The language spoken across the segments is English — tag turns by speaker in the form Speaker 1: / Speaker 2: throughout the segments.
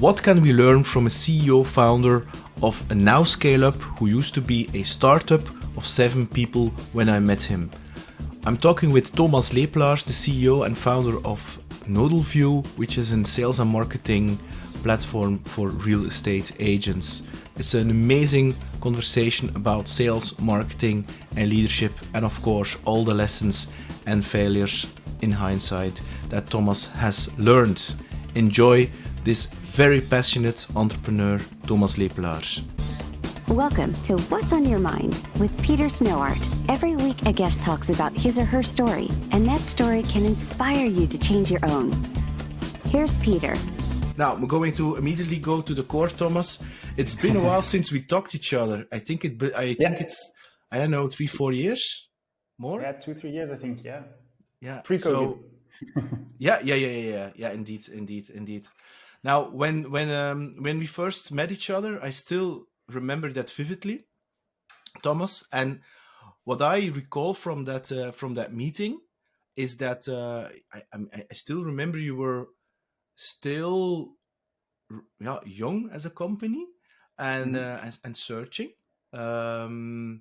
Speaker 1: What can we learn from a CEO founder of a now scale-up who used to be a startup of 7 people when I met him? I'm talking with Thomas Lepelaars, the CEO and founder of Nodalview, which is a sales and marketing platform for real estate agents. It's an amazing conversation about sales, marketing and leadership, and of course all the lessons and failures in hindsight that Thomas has learned. Enjoy this very passionate entrepreneur, Thomas Lepelaars.
Speaker 2: Welcome to What's on Your Mind with Peter Snowart. Every week a guest talks about his or her story, and that story can inspire you to change your own. Here's Peter.
Speaker 1: Now, we're going to immediately go to the core, Thomas. It's been a while since we talked to each other. I think it's, I don't know, 3-4 years more?
Speaker 3: Yeah, 2-3 years, I think, yeah.
Speaker 1: Yeah.
Speaker 3: Pre-COVID.
Speaker 1: So, yeah, indeed. Now, when we first met each other, I still remember that vividly, Thomas. And what I recall from that meeting is that I still remember you were still young as a company and searching. And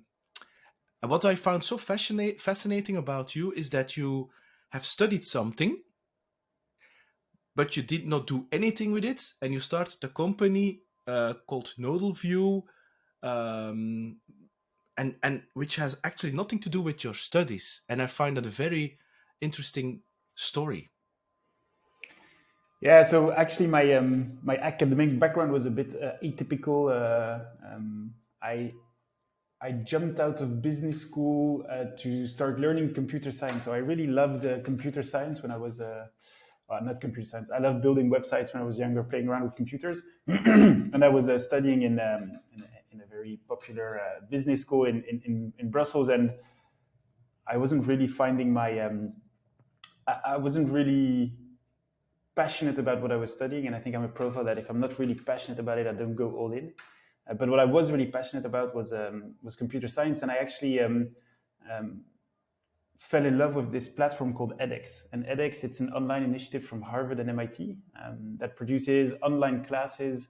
Speaker 1: what I found so fascinating about you is that you have studied something, but you did not do anything with it, and you started a company called Nodalview, and which has actually nothing to do with your studies. And I find that a very interesting story.
Speaker 3: Yeah, so actually my my academic background was a bit atypical. I jumped out of business school to start learning computer science. So I really loved computer science when I was not computer science. I loved building websites when I was younger, playing around with computers. And I was studying in a very popular business school in Brussels, and I wasn't really finding my I wasn't really passionate about what I was studying, and I think I'm a profile that if I'm not really passionate about it, I don't go all in. But what I was really passionate about was computer science, and I actually fell in love with this platform called edX. And edX, it's an online initiative from Harvard and MIT that produces online classes,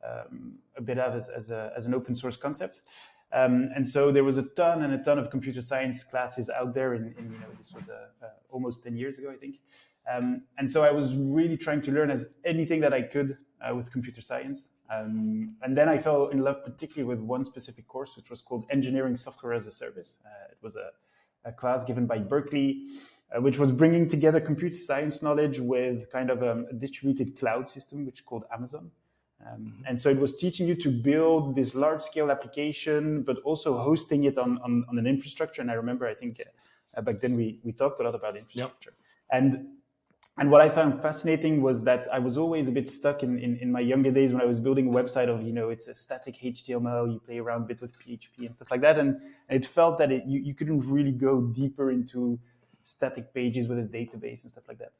Speaker 3: a bit of as an open source concept. And so there was a ton of computer science classes out there. This was almost 10 years ago, I think. And so I was really trying to learn anything that I could with computer science. And then I fell in love particularly with one specific course, which was called Engineering Software as a Service. It was a class given by Berkeley, which was bringing together computer science knowledge with kind of a distributed cloud system, which is called Amazon. And so it was teaching you to build this large-scale application, but also hosting it on an infrastructure. And I remember, I think back then we talked a lot about infrastructure. Yep. And what I found fascinating was that I was always a bit stuck in my younger days when I was building a website of, it's a static HTML, you play around a bit with PHP and stuff like that. And it felt that you couldn't really go deeper into static pages with a database and stuff like that.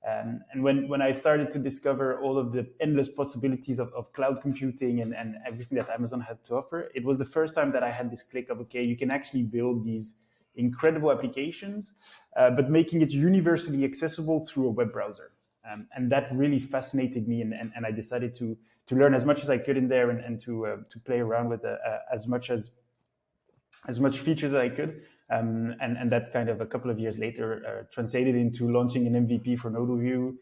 Speaker 3: And when I started to discover all of the endless possibilities of cloud computing and everything that Amazon had to offer, it was the first time that I had this click of, okay, you can actually build these incredible applications, but making it universally accessible through a web browser. And that really fascinated me, and I decided to learn as much as I could in there and to play around with as much features as I could. And that kind of a couple of years later translated into launching an MVP for Nodalview,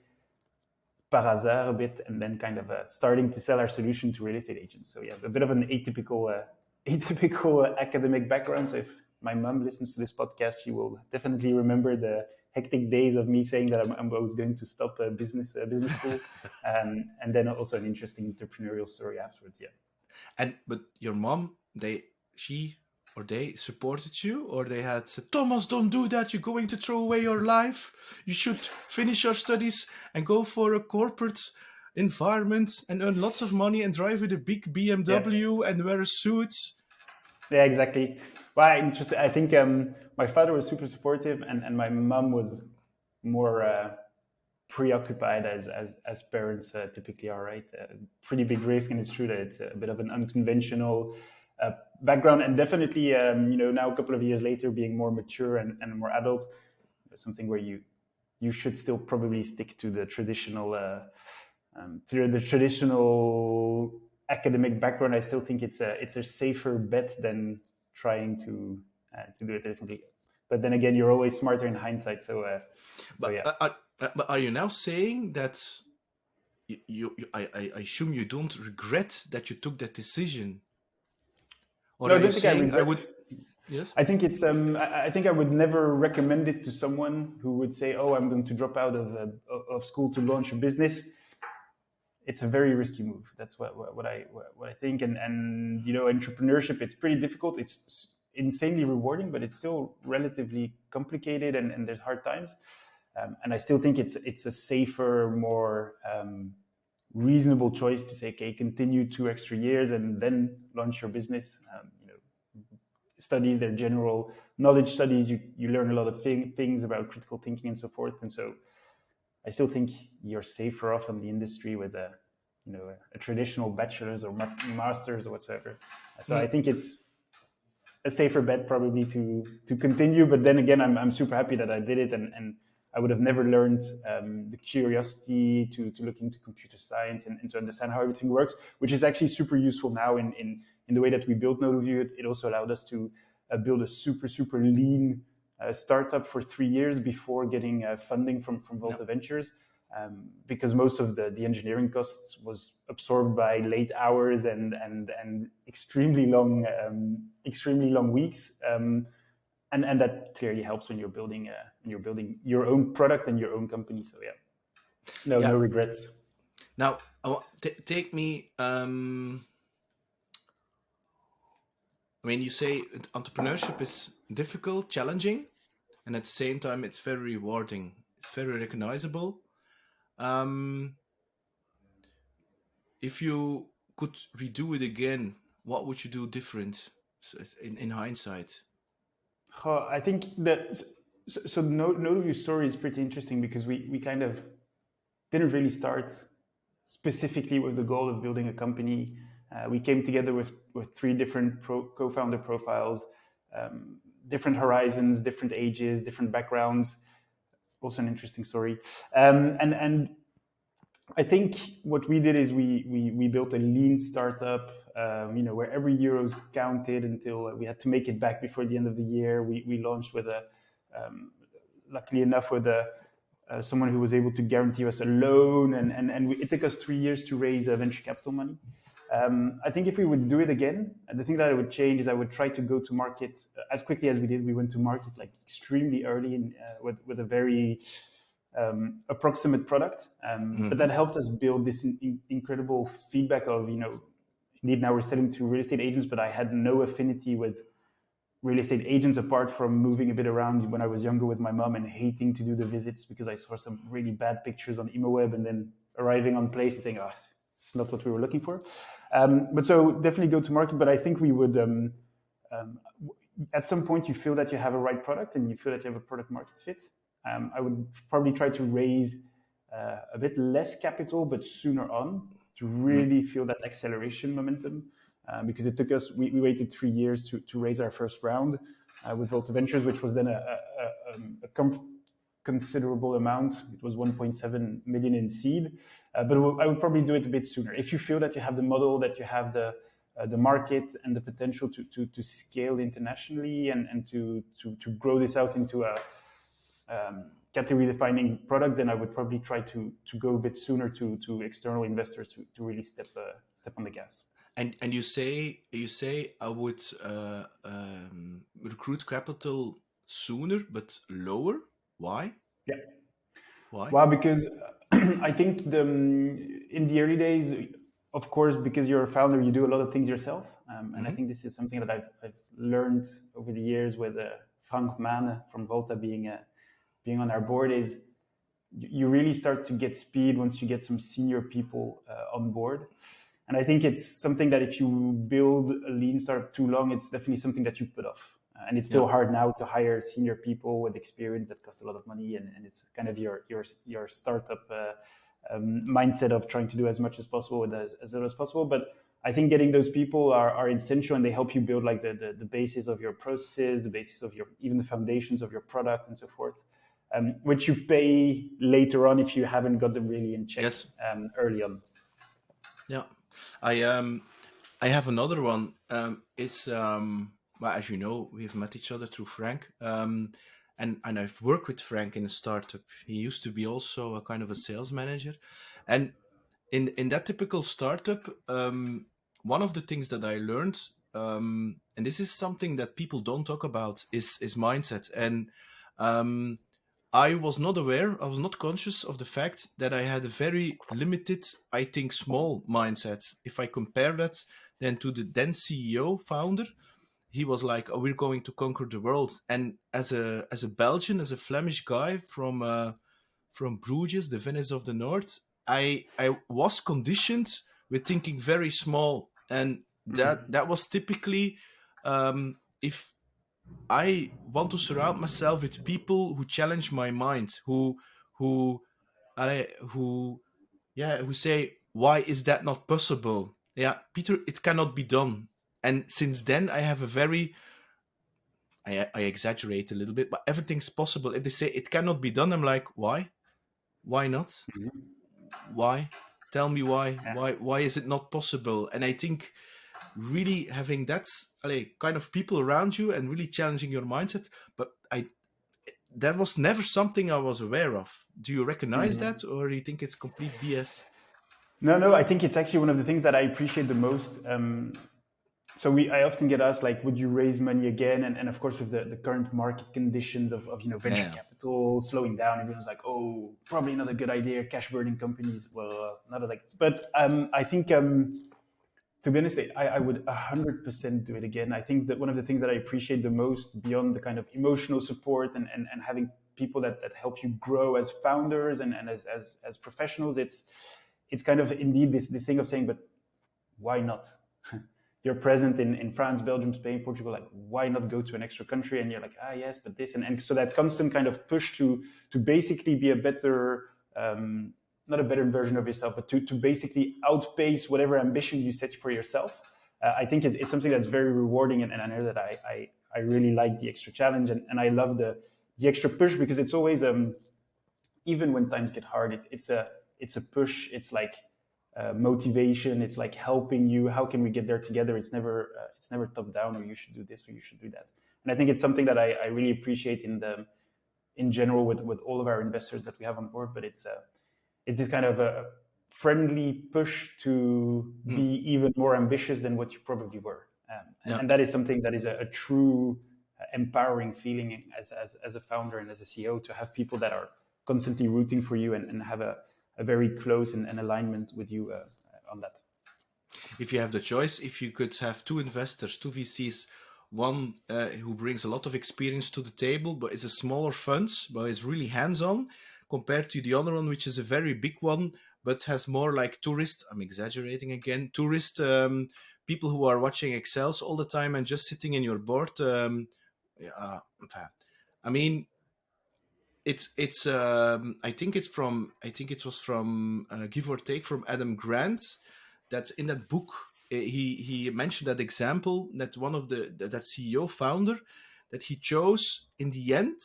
Speaker 3: par hasard a bit, and then kind of starting to sell our solution to real estate agents. So yeah, a bit of an atypical academic background. So if my mom listens to this podcast, she will definitely remember the hectic days of me saying that I was going to stop business school, and then also an interesting entrepreneurial story afterwards. Yeah.
Speaker 1: But your mom, they supported you, or they had said, Thomas, don't do that. You're going to throw away your life. You should finish your studies and go for a corporate environment and earn lots of money and drive with a big BMW and wear a suit.
Speaker 3: Yeah, exactly. Well, interesting. I think my father was super supportive, and my mom was more preoccupied as parents typically are, right? Pretty big risk, and it's true that it's a bit of an unconventional background, and definitely, now a couple of years later, being more mature and more adult, something where you should still probably stick to the traditional through the traditional academic background, I still think it's a safer bet than trying to do it differently. But then again, you're always smarter in hindsight. So yeah.
Speaker 1: But are you now saying that I assume you don't regret that you took that decision? Or
Speaker 3: No, I
Speaker 1: are you
Speaker 3: don't think I
Speaker 1: saying I
Speaker 3: regret.
Speaker 1: would? Yes.
Speaker 3: I think it's. I think I would never recommend it to someone who would say, "Oh, I'm going to drop out of school to launch a business." It's a very risky move. That's what I think. And entrepreneurship, it's pretty difficult. It's insanely rewarding, but it's still relatively complicated, and there's hard times. And I still think it's a safer, more reasonable choice to say, okay, continue 2 extra years and then launch your business. Studies, their general knowledge studies, you learn a lot of things about critical thinking and so forth. And so I still think you're safer off in the industry with a traditional bachelor's or master's or whatsoever. So I think it's a safer bet probably to continue. But then again, I'm super happy that I did it, and I would have never learned the curiosity to look into computer science and to understand how everything works, which is actually super useful now in the way that we built Nodalview. It also allowed us to build a super lean startup for 3 years before getting funding from Volta Ventures, because most of the engineering costs was absorbed by late hours and extremely long weeks. And that clearly helps when you're building your own product and your own company. So no regrets.
Speaker 1: Now, take me. You say entrepreneurship is difficult, challenging, and at the same time, it's very rewarding. It's very recognizable. If you could redo it again, what would you do different in hindsight?
Speaker 3: I think that Nodaview's story is pretty interesting because we kind of didn't really start specifically with the goal of building a company. We came together with 3 different co-founder profiles, different horizons, different ages, different backgrounds. Also an interesting story. And I think what we did is we built a lean startup, where every euro is counted until we had to make it back before the end of the year. We launched with luckily enough, with someone who was able to guarantee us a loan, and it took us 3 years to raise venture capital money. I think if we would do it again, the thing that I would change is I would try to go to market as quickly as we did. We went to market like extremely early with a very approximate product, but that helped us build this incredible feedback of, indeed now we're selling to real estate agents, but I had no affinity with real estate agents apart from moving a bit around when I was younger with my mom and hating to do the visits because I saw some really bad pictures on ImoWeb and then arriving on place and saying, oh, it's not what we were looking for. But so definitely go to market, but I think we would, at some point you feel that you have a right product and you feel that you have a product market fit. I would probably try to raise a bit less capital, but sooner on to really feel that acceleration momentum. Because it took us, we waited 3 years to raise our first round with Volta Ventures, which was then a considerable amount. It was 1.7 million in seed, but I would probably do it a bit sooner. If you feel that you have the model, that you have the market and the potential to scale internationally and to grow this out into a category-defining product, then I would probably try to go a bit sooner to external investors to really step on the gas.
Speaker 1: And you say I would recruit capital sooner but lower. Why?
Speaker 3: Yeah.
Speaker 1: Why?
Speaker 3: Well, because I think in the early days, of course, because you're a founder, you do a lot of things yourself, and I think this is something that I've learned over the years with Frank Mane from Volta being on our board. Is you really start to get speed once you get some senior people on board. And I think it's something that if you build a lean startup too long, it's definitely something that you put off. And it's still hard now to hire senior people with experience that cost a lot of money. And it's kind of your startup mindset of trying to do as much as possible with as little as possible. But I think getting those people are essential, and they help you build like the basis of your processes, the basis of even the foundations of your product and so forth. which you pay later on if you haven't got them really in check early on.
Speaker 1: Yeah, I have another one. It's well, as you know, we've met each other through Frank, and I've worked with Frank in a startup. He used to be also a kind of a sales manager, and in that typical startup, one of the things that I learned, and this is something that people don't talk about, is mindset. And I was not aware, I was not conscious of the fact that I had a very limited, I think, small mindset. If I compare that then to the then CEO founder, he was like, "Oh, we're going to conquer the world." And as a Belgian, as a Flemish guy from Bruges, the Venice of the North, I was conditioned with thinking very small, and that was typically, if I want to surround myself with people who challenge my mind, who who who say, why is that not possible? Yeah, Peter, it cannot be done. And since then, I have a very, I exaggerate a little bit, but everything's possible. If they say it cannot be done, I'm like, why? Why not? Why? Tell me why. Why is it not possible? And I think really having that kind of people around you and really challenging your mindset, but that was never something I was aware of. Do you recognize that, or do you think it's complete BS?
Speaker 3: No, I think it's actually one of the things that I appreciate the most. So I often get asked, like, would you raise money again? And of course, with the current market conditions of venture capital slowing down, everyone's like, oh, probably not a good idea. Cash burning companies. Well, not like, but I think, to be honest, I would 100% do it again. I think that one of the things that I appreciate the most, beyond the kind of emotional support and having people that help you grow as founders and as professionals, it's kind of indeed this thing of saying, but why not? You're present in France, Belgium, Spain, Portugal, like, why not go to an extra country? And you're like, yes, but this. And so that constant kind of push to basically be a better, not a better version of yourself, but to basically outpace whatever ambition you set for yourself, I think is something that's very rewarding. And I know that I really like the extra challenge, and I love the extra push, because it's always, even when times get hard, it's a push. It's like, motivation. It's like helping you. How can we get there together? It's never top down, or you should do this or you should do that. And I think it's something that I really appreciate in general with all of our investors that we have on board. But it's this kind of a friendly push to be even more ambitious than what you probably were. And that is something that is a true empowering feeling as a founder and as a CEO, to have people that are constantly rooting for you and have a very close and alignment with you on that.
Speaker 1: If you have the choice, if you could have two investors, two VCs, one who brings a lot of experience to the table, but is a smaller fund, but is really hands-on, compared to the other one, which is a very big one, but has more like tourist, I'm exaggerating again, tourist people who are watching Excels all the time and just sitting in your board. I mean, it's I think it was from Give or Take from Adam Grant, that in that book he mentioned that example, that one of that CEO founder, that he chose in the end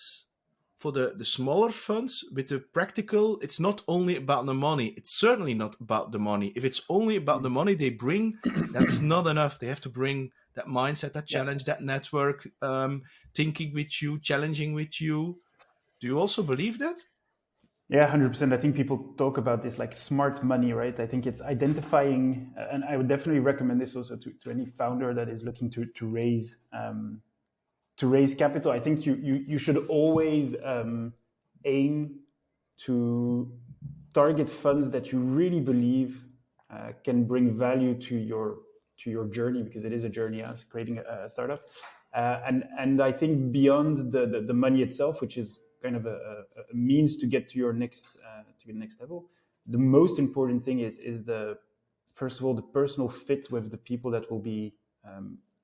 Speaker 1: for the smaller funds with the practical. It's not only about the money. It's certainly not about the money. If it's only about the money they bring, that's not enough. They have to bring that mindset, that challenge, that network, thinking with you, challenging with you. Do you also believe that?
Speaker 3: Yeah, 100%. I think people talk about this like smart money, right? I think it's identifying, and I would definitely recommend this also to any founder that is looking to raise capital. I think you should always aim to target funds that you really believe can bring value to your journey, because it is a journey as creating a startup. And I think beyond the money itself, which is kind of a means to get to your next level, the most important thing is first of all, the personal fit with the people that will be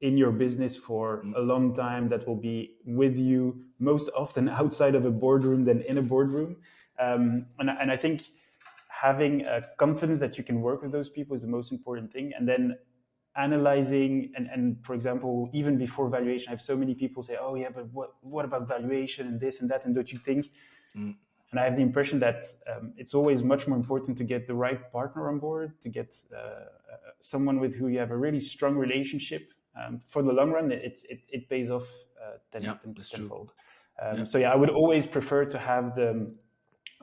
Speaker 3: in your business for a long time, that will be with you most often outside of a boardroom than in a boardroom. And I think having confidence that you can work with those people is the most important thing. And then analyzing, and for example, even before valuation, I have so many people say, oh yeah, but what about valuation and this and that, and don't you think?
Speaker 1: Mm.
Speaker 3: And I have the impression that it's always much more important to get the right partner on board, to get someone with who you have a really strong relationship. For the long run, it pays off tenfold.
Speaker 1: Yeah.
Speaker 3: So yeah, I would always prefer to have the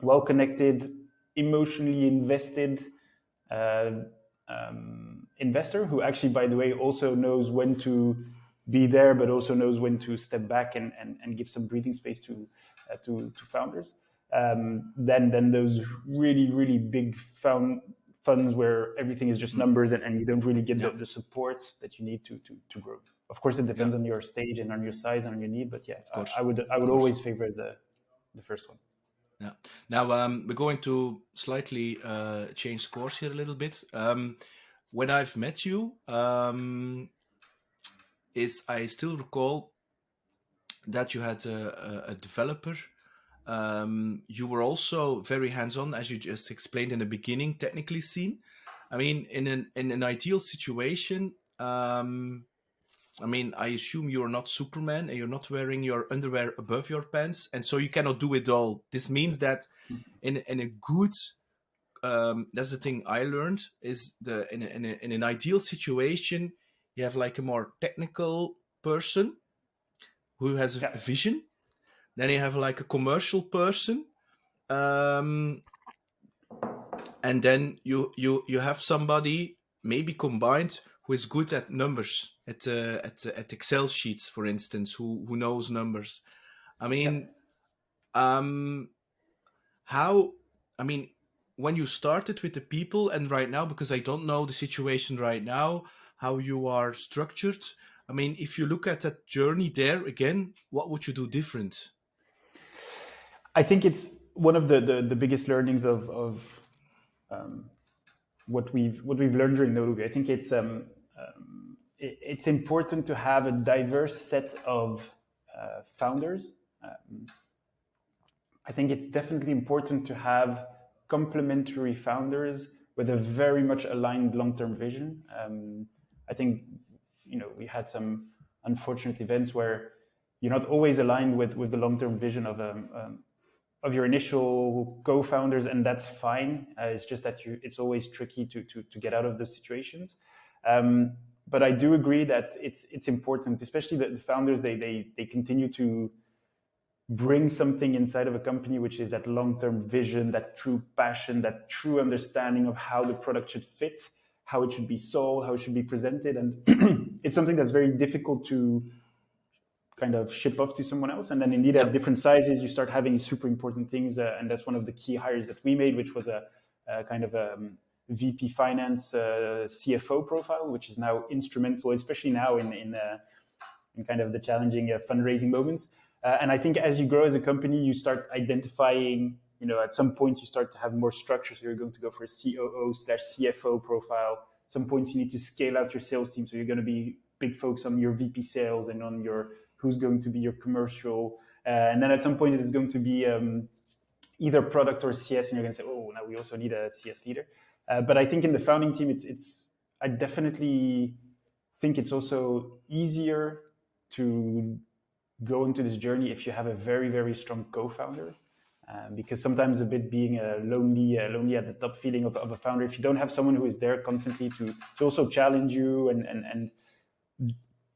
Speaker 3: well-connected, emotionally invested investor who actually, by the way, also knows when to be there, but also knows when to step back and give some breathing space to founders. Than those really big funds where everything is just numbers and you don't really get the support that you need to grow. Of course, it depends on your stage and on your size and on your need, but yeah, I would always favor the first one.
Speaker 1: Yeah. Now we're going to slightly change course here a little bit. When I've met you, I still recall that you had a developer. You were also very hands-on, as you just explained in the beginning, technically seen. I mean, in an ideal situation, I mean, I assume you're not Superman and you're not wearing your underwear above your pants, and so you cannot do it all. This means that in a good, that's the thing I learned, is in an ideal situation, you have like a more technical person who has a vision. Then you have like a commercial person, and then you have somebody maybe combined who is good at numbers, at Excel sheets, for instance, who knows numbers. I mean, how? I mean, when you started with the people, and right now, because I don't know the situation right now, how you are structured. I mean, if you look at that journey there again, what would you do different?
Speaker 3: I think it's one of the biggest learnings of what we've learned during Nodalview. I think it's important to have a diverse set of founders. I think it's definitely important to have complementary founders with a very much aligned long-term vision. I think we had some unfortunate events where you're not always aligned with the long-term vision of your initial co-founders, and that's fine. It's just that it's always tricky to get out of those situations. But I do agree that it's important, especially that the founders they continue to bring something inside of a company, which is that long-term vision, that true passion, that true understanding of how the product should fit, how it should be sold, how it should be presented, and it's something that's very difficult to kind of ship off to someone else. And then indeed at different sizes, you start having super important things. And that's one of the key hires that we made, which was a kind of a VP finance CFO profile, which is now instrumental, especially now in kind of the challenging fundraising moments. And I think as you grow as a company, you start identifying, at some point you start to have more structure. So you're going to go for a COO/CFO profile. Some points you need to scale out your sales team. So you're going to be big focus on your VP sales and on who's going to be your commercial. And then at some point it is going to be either product or CS, and you're going to say, oh, now we also need a CS leader. But I think in the founding team, I definitely think it's also easier to go into this journey if you have a very, very strong co-founder. Because sometimes a bit being lonely at the top feeling of a founder, if you don't have someone who is there constantly to also challenge you and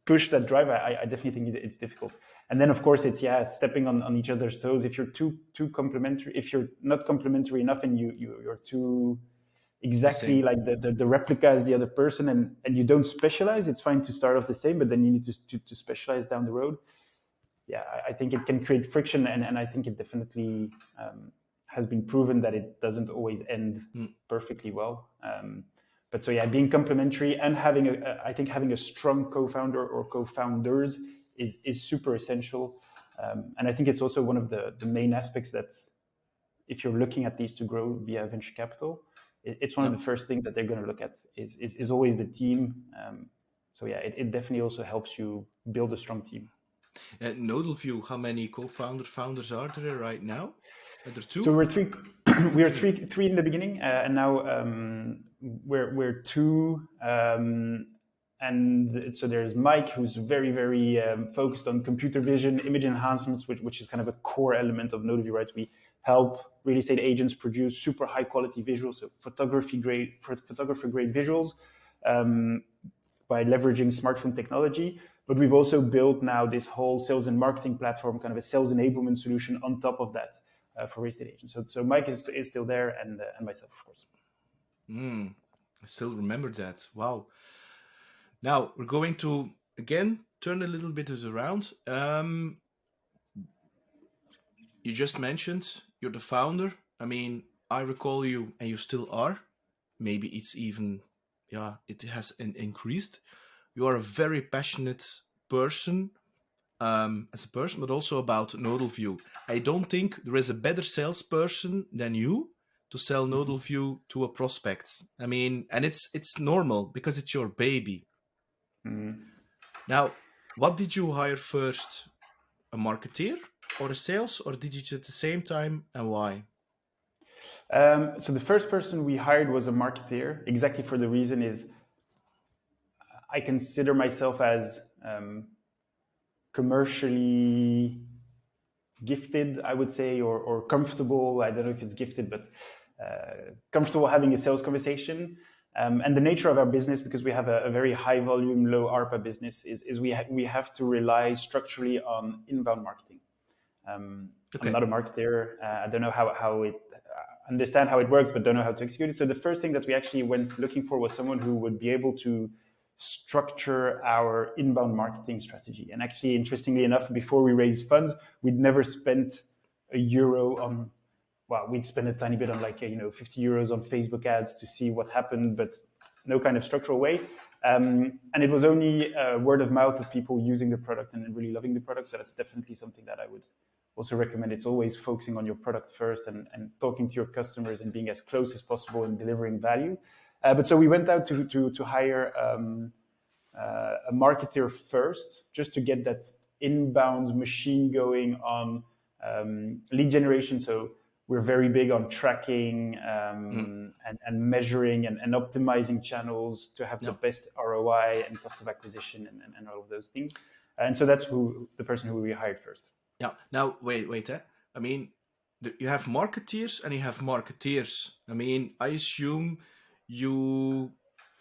Speaker 3: push that drive, I definitely think it's difficult. And then of course it's stepping on each other's toes. If you're too complementary, if you're not complementary enough and you're too exactly like the replica as the other person, and you don't specialize, it's fine to start off the same, but then you need to specialize down the road. I think it can create friction, and I think it definitely has been proven that it doesn't always end perfectly well. But so being complementary and having a strong co-founder or co-founders is super essential. And I think it's also one of the main aspects that if you're looking at these to grow via venture capital, it's one of the first things that they're going to look at is always the team. It definitely also helps you build a strong team.
Speaker 1: At Nodalview, how many founders are there right now? Are there two?
Speaker 3: So we're three. We are three in the beginning, and now we're two. And so there's Mike, who's very, very focused on computer vision, image enhancements, which is kind of a core element of Nodalview, right? help real estate agents produce super high quality visuals, so photographer grade visuals, by leveraging smartphone technology. But we've also built now this whole sales and marketing platform, kind of a sales enablement solution on top of that for real estate agents. So Mike is still there, and myself, of course.
Speaker 1: I still remember that. Wow. Now we're going to again turn a little bit around. You just mentioned you're the founder. I mean, I recall you, and you still are. Maybe it's even, it has increased. You are a very passionate person as a person, but also about Nodalview. I don't think there is a better salesperson than you to sell Nodalview to a prospect. I mean, and it's normal because it's your baby. Now, what did you hire first? A marketeer or a sales, or did you at the same time, and why?
Speaker 3: So the first person we hired was a marketeer, exactly for the reason is I consider myself as commercially gifted, I would say, or comfortable. I don't know if it's gifted, but comfortable having a sales conversation. And the nature of our business, because we have a very high volume, low ARPA business, is we have to rely structurally on inbound marketing. Okay. I'm not a marketer. I don't know how it understand how it works, but don't know how to execute it. So the first thing that we actually went looking for was someone who would be able to structure our inbound marketing strategy. And actually, interestingly enough, before we raised funds, we'd never spent €1 on, well, we'd spend a tiny bit on like, 50 euros on Facebook ads to see what happened, but no kind of structural way. And it was only word of mouth of people using the product and really loving the product. So that's definitely something that I would also recommend. It's always focusing on your product first and talking to your customers and being as close as possible and delivering value. But so we went out to hire a marketer first, just to get that inbound machine going on lead generation. So we're very big on tracking and measuring and optimizing channels to have the best ROI and cost of acquisition and all of those things. And so that's the person who we hired first.
Speaker 1: Yeah. Now, wait. I mean, you have marketeers and you have marketeers. I mean, I assume you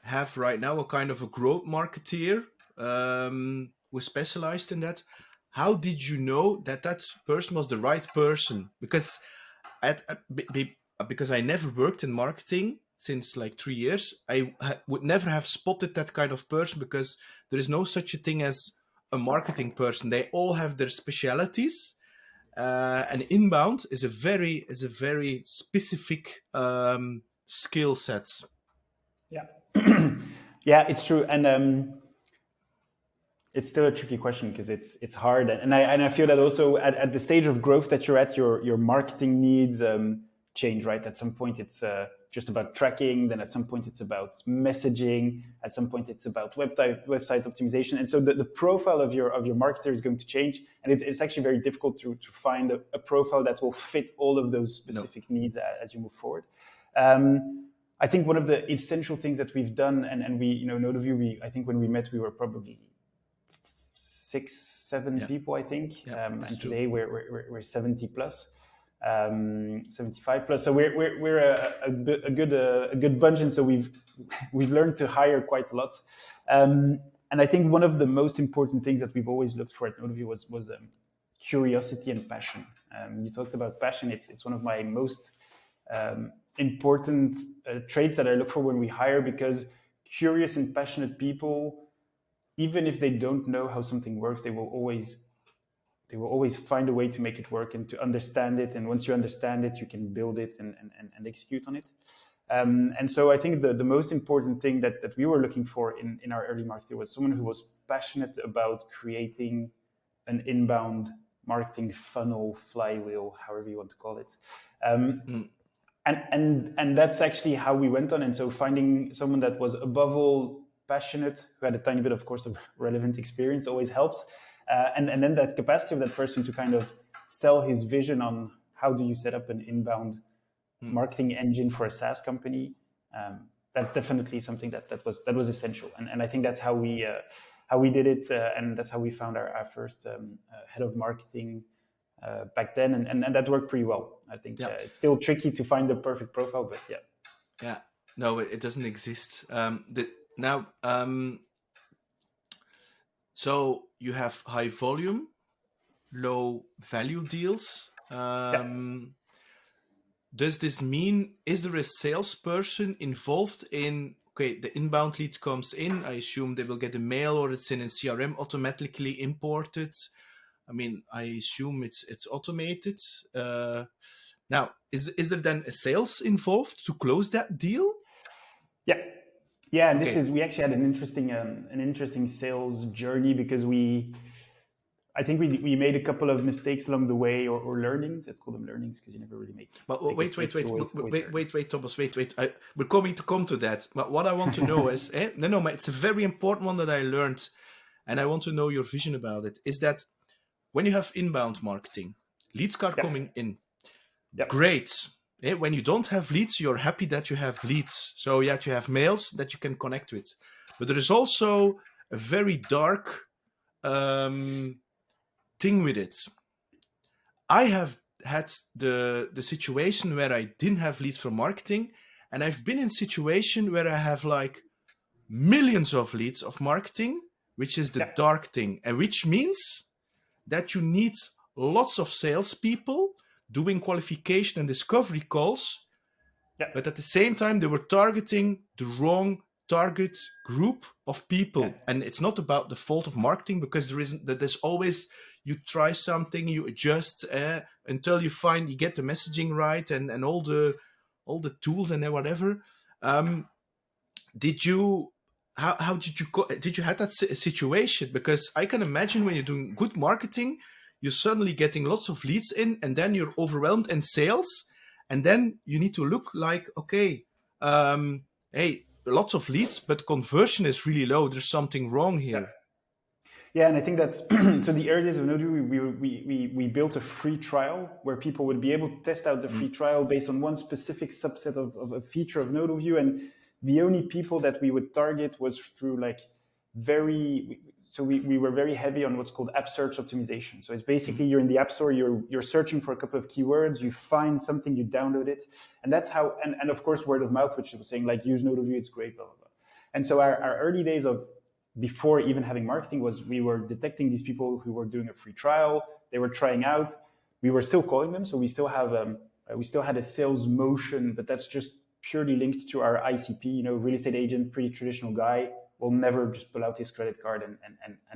Speaker 1: have right now a kind of a growth marketeer who's specialized in that. How did you know that person was the right person? Because I never worked in marketing since like 3 years, I would never have spotted that kind of person, because there is no such a thing as a marketing person. They all have their specialities, and inbound is a very specific skill set.
Speaker 3: Yeah, yeah, it's true, and it's still a tricky question because it's hard, and I feel that also at the stage of growth that you're at, your marketing needs change, right? At some point it's just about tracking, then at some point it's about messaging, at some point it's about website optimization, and so the profile of your marketer is going to change, and it's actually very difficult to find a profile that will fit all of those specific needs as you move forward. I think one of the essential things that we've done, and we, Nodalview, I think when we met, we were probably 6-7 people, I think, and today we're 70 plus, 75 plus. So we're a good bunch, and so we've learned to hire quite a lot. And I think one of the most important things that we've always looked for at Nodalview was curiosity and passion. You talked about passion. It's one of my most important traits that I look for when we hire, because curious and passionate people, even if they don't know how something works, they will always find a way to make it work and to understand it. And once you understand it, you can build it and execute on it. And so I think the most important thing that we were looking for in our early marketer was someone who was passionate about creating an inbound marketing funnel, flywheel, however you want to call it. And that's actually how we went on. And so finding someone that was above all passionate, who had a tiny bit, of course, of relevant experience always helps. And then that capacity of that person to kind of sell his vision on how do you set up an inbound marketing engine for a SaaS company. That's definitely something that was essential. And I think that's how we did it. And that's how we found our first head of marketing back then, and that worked pretty well. I think it's still tricky to find the perfect profile, but
Speaker 1: yeah, no, it doesn't exist. So you have high volume, low value deals. Does this mean, is there a salesperson involved in, okay, the inbound lead comes in, I assume they will get a mail or it's in a CRM automatically imported. I mean, I assume it's automated. Now, is there then a sales involved to close that deal?
Speaker 3: Yeah, and we actually had an interesting sales journey, because I think we made a couple of mistakes along the way, or learnings. Let's call them learnings, because you never really make.
Speaker 1: But wait, Thomas, wait. We're going to come to that. But what I want to know is, it's a very important one that I learned, and I want to know your vision about it. Is that when you have inbound marketing, leads are coming in. Great. When you don't have leads, you're happy that you have leads. So you have mails that you can connect with. But there is also a very dark thing with it. I have had the situation where I didn't have leads for marketing, and I've been in a situation where I have like millions of leads of marketing, which is the dark thing, and which means that you need lots of salespeople doing qualification and discovery calls, but at the same time they were targeting the wrong target group of people. And it's not about the fault of marketing, because there's always, you try something, you adjust until you get the messaging right and all the tools and whatever. Did you have that situation? Because I can imagine when you're doing good marketing, you're suddenly getting lots of leads in, and then you're overwhelmed in sales, and then you need to look like, okay, hey, lots of leads, but conversion is really low. There's something wrong here.
Speaker 3: Yeah, and I think that's so. The early days of Nodalview, we built a free trial where people would be able to test out the free trial based on one specific subset of a feature of Nodalview, and the only people that we would target was through we were very heavy on what's called app search optimization. So it's basically you're in the app store, you're searching for a couple of keywords, you find something, you download it, and that's how. And of course word of mouth, which was saying like, use Nodalview, it's great, blah blah blah. And so our early days of, before even having marketing, was we were detecting these people who were doing a free trial, they were trying out, we were still calling them, so we still had a sales motion, but that's just purely linked to our ICP. Real estate agent, pretty traditional guy, will never just pull out his credit card and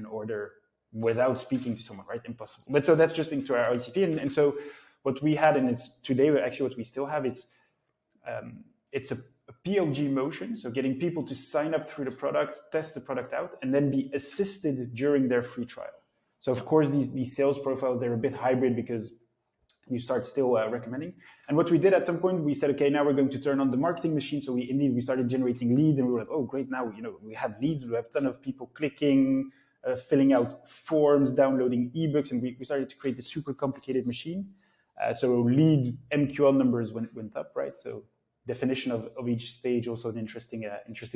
Speaker 3: order without speaking to someone, right? Impossible. But so that's just linked to our ICP, and so what we had, and it's today actually what we still have, it's a PLG motion, so getting people to sign up through the product, test the product out, and then be assisted during their free trial. So of course, these sales profiles, they're a bit hybrid, because you start still recommending. And what we did at some point, we said, okay, now we're going to turn on the marketing machine. So we started generating leads, and we were like, oh, great, now we have leads, we have a ton of people clicking, filling out forms, downloading ebooks, and we started to create this super complicated machine. So lead MQL numbers went up, right? So definition of each stage, also an interesting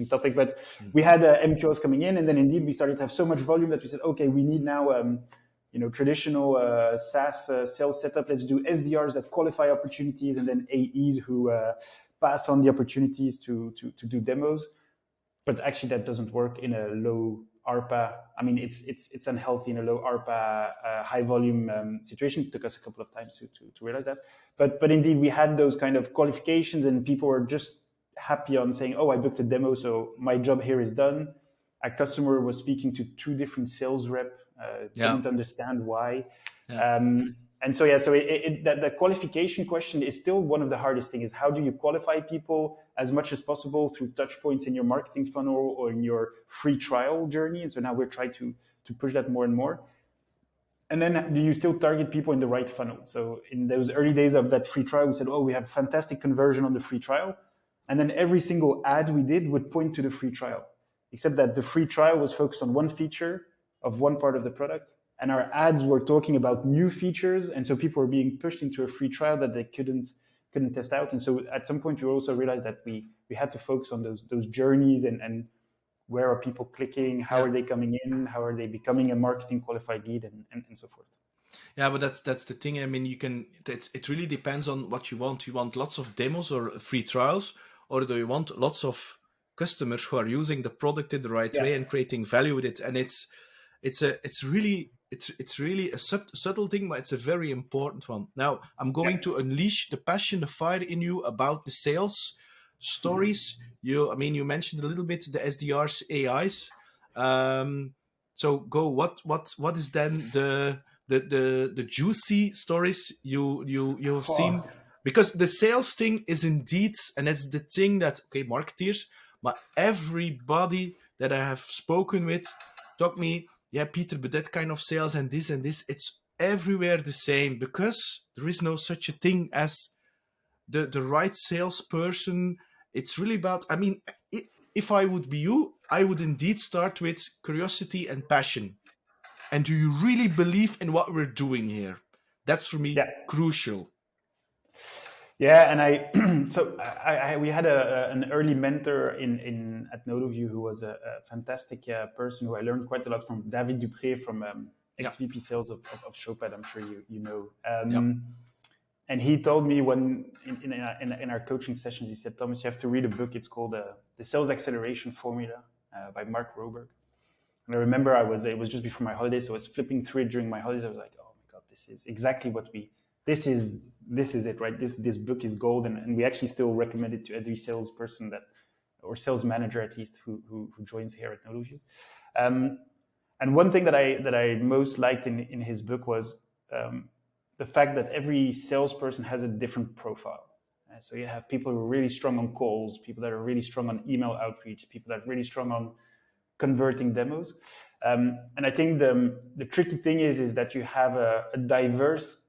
Speaker 3: topic. But we had MQLs coming in, and then indeed we started to have so much volume that we said, okay, we need now traditional SaaS sales setup. Let's do SDRs that qualify opportunities, and then AEs who pass on the opportunities to do demos. But actually, that doesn't work in a low ARPA. I mean, it's unhealthy in a low ARPA, high volume situation. It took us a couple of times to realize that. But indeed, we had those kind of qualifications, and people were just happy on saying, "Oh, I booked a demo, so my job here is done." A customer was speaking to two different sales rep, didn't understand why. And so that qualification question is still one of the hardest things. Is how do you qualify people as much as possible through touch points in your marketing funnel or in your free trial journey? And so now we're trying to push that more and more. And then do you still target people in the right funnel? So in those early days of that free trial, we said, oh, we have fantastic conversion on the free trial. And then every single ad we did would point to the free trial, except that the free trial was focused on one feature of one part of the product. And our ads were talking about new features. And so people were being pushed into a free trial that they couldn't test out. And so at some point, we also realized that we had to focus on those journeys and where are people clicking? How are they coming in? How are they becoming a marketing qualified lead, and so forth?
Speaker 1: Yeah, but that's the thing. I mean, it really depends on what you want. You want lots of demos or free trials, or do you want lots of customers who are using the product in the right
Speaker 3: Yeah.
Speaker 1: way and creating value with it? And it's really a subtle thing, but it's a very important one. Now, I'm going to unleash the passion, the fire in you about the sales stories. You mentioned a little bit the SDRs, AIs. So go. What is then the juicy stories you have seen? Because the sales thing is indeed, and it's the thing that, okay, marketeers, but everybody that I have spoken with told me, yeah, Peter, but that kind of sales and this, it's everywhere the same, because there is no such a thing as the right salesperson. It's really about, I mean, if I would be you, I would indeed start with curiosity and passion. And do you really believe in what we're doing here? That's for me crucial.
Speaker 3: Yeah, and we had an early mentor at Nodalview who was a fantastic person who I learned quite a lot from, David Dupré from ex-VP Sales of Showpad. I'm sure you know. And he told me in our coaching sessions, he said, Thomas, you have to read a book. It's called The Sales Acceleration Formula by Mark Roberg. And I remember it was just before my holidays, so I was flipping through it during my holidays. I was like, oh my God, this is exactly this is it, right? This book is gold, and we actually still recommend it to every salesperson or sales manager at least who joins here at Nodalview. And one thing that I most liked in his book was the fact that every salesperson has a different profile. So you have people who are really strong on calls, people that are really strong on email outreach, people that are really strong on converting demos. And I think the tricky thing is that you have a diverse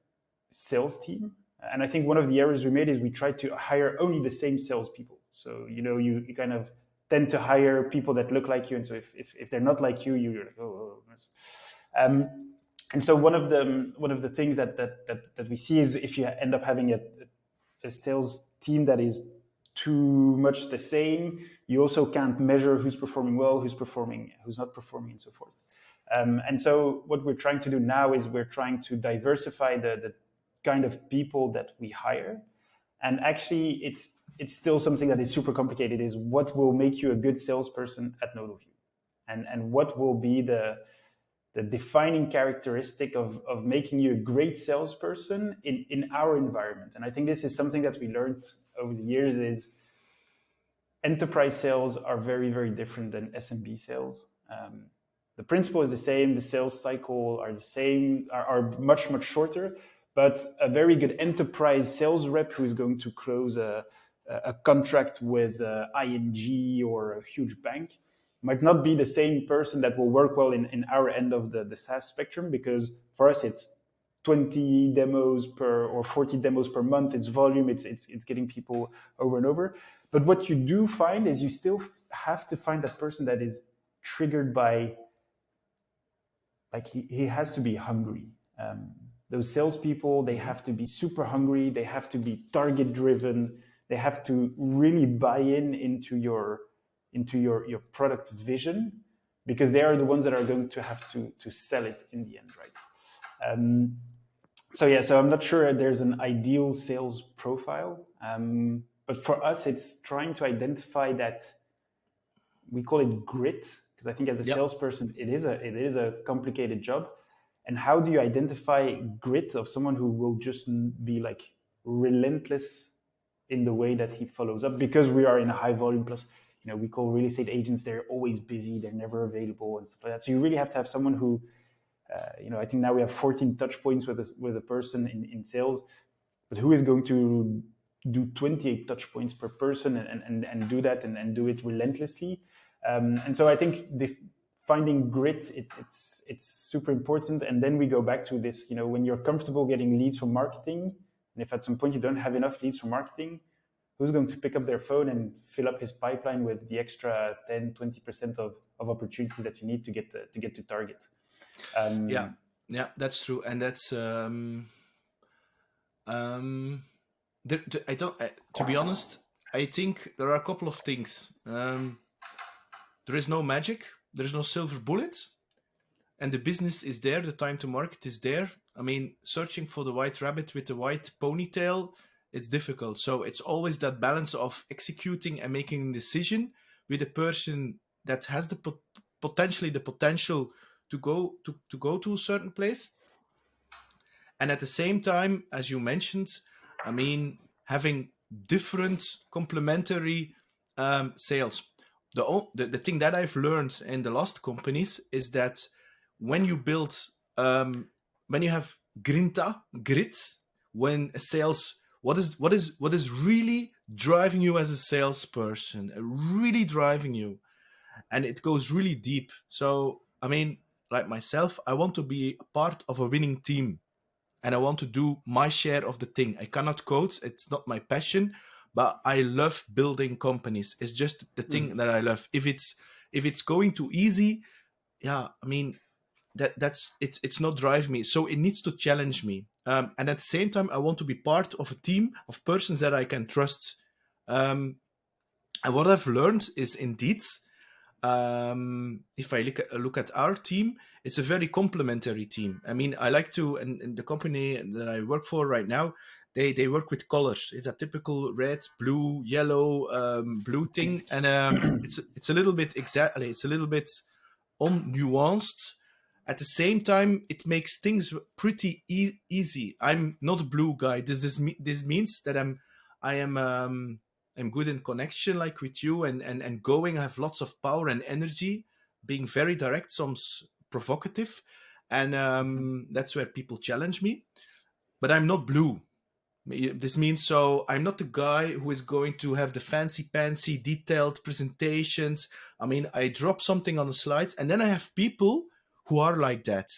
Speaker 3: sales team. And I think one of the errors we made is we tried to hire only the same salespeople. So, you kind of tend to hire people that look like you. And so if they're not like you, you're like, oh. And so one of the things that we see is if you end up having a sales team that is too much the same, you also can't measure who's performing well, who's not performing, and so forth. And so what we're trying to do now is we're trying to diversify the kind of people that we hire. And actually, it's still something that is super complicated, is what will make you a good salesperson at Nodalview, and what will be the defining characteristic of making you a great salesperson in our environment. And I think this is something that we learned over the years, is enterprise sales are very, very different than SMB sales. The principle is the same, the sales cycle are the same, are much, much shorter, but a very good enterprise sales rep who is going to close a contract with ING or a huge bank might not be the same person that will work well in our end of the SaaS spectrum, because for us it's 20 demos or 40 demos per month. It's volume, it's getting people over and over. But what you do find is you still have to find that person that is triggered by, like, he has to be hungry. Those salespeople, they have to be super hungry. They have to be target driven. They have to really buy into your product vision, because they are the ones that are going to have to sell it in the end, right? So I'm not sure there's an ideal sales profile, but for us, it's trying to identify that, we call it grit, because I think as a salesperson, it is a complicated job. And how do you identify grit of someone who will just be like relentless in the way that he follows up? Because we are in a high volume, plus, we call real estate agents, they're always busy, they're never available and stuff like that. So you really have to have someone who, I think now we have 14 touch points with a person in sales, but who is going to do 28 touch points per person and do that and do it relentlessly. And so I think finding grit, it's super important. And then we go back to this, when you're comfortable getting leads from marketing, and if at some point you don't have enough leads from marketing, who's going to pick up their phone and fill up his pipeline with the extra 10, 20% of opportunity that you need to get to target?
Speaker 1: Yeah, that's true. And that's, to be honest, I think there are a couple of things. There is no magic. There's no silver bullet. And the business is there. The time to market is there. I mean, searching for the white rabbit with the white ponytail, it's difficult. So it's always that balance of executing and making a decision with a person that has the potential to go to a certain place, and at the same time, as you mentioned, I mean, having different complementary sales. The thing that I've learned in the last companies is that when you build, when you have grit, when a sales, what is really driving you as a salesperson, really driving you, and it goes really deep. So, I mean, like myself, I want to be a part of a winning team, and I want to do my share of the thing. I cannot code; it's not my passion, but I love building companies. It's just the thing that I love. If it's going too easy, yeah, I mean, that's it's not driving me. So it needs to challenge me. And at the same time, I want to be part of a team of persons that I can trust. And what I've learned is indeed, if I look at our team, it's a very complementary team. I mean, I like to, and the company that I work for right now, they work with colors. It's a typical red, blue, yellow, blue thing, and it's a little bit it's a little bit unnuanced. At the same time, it makes things pretty easy. I'm not a blue guy. This means that I'm good in connection, like with you, and going. I have lots of power and energy, being very direct, some provocative, and that's where people challenge me. But I'm not blue. This means, so I'm not the guy who is going to have the fancy detailed presentations. I mean, I drop something on the slides, and then I have people who are like that.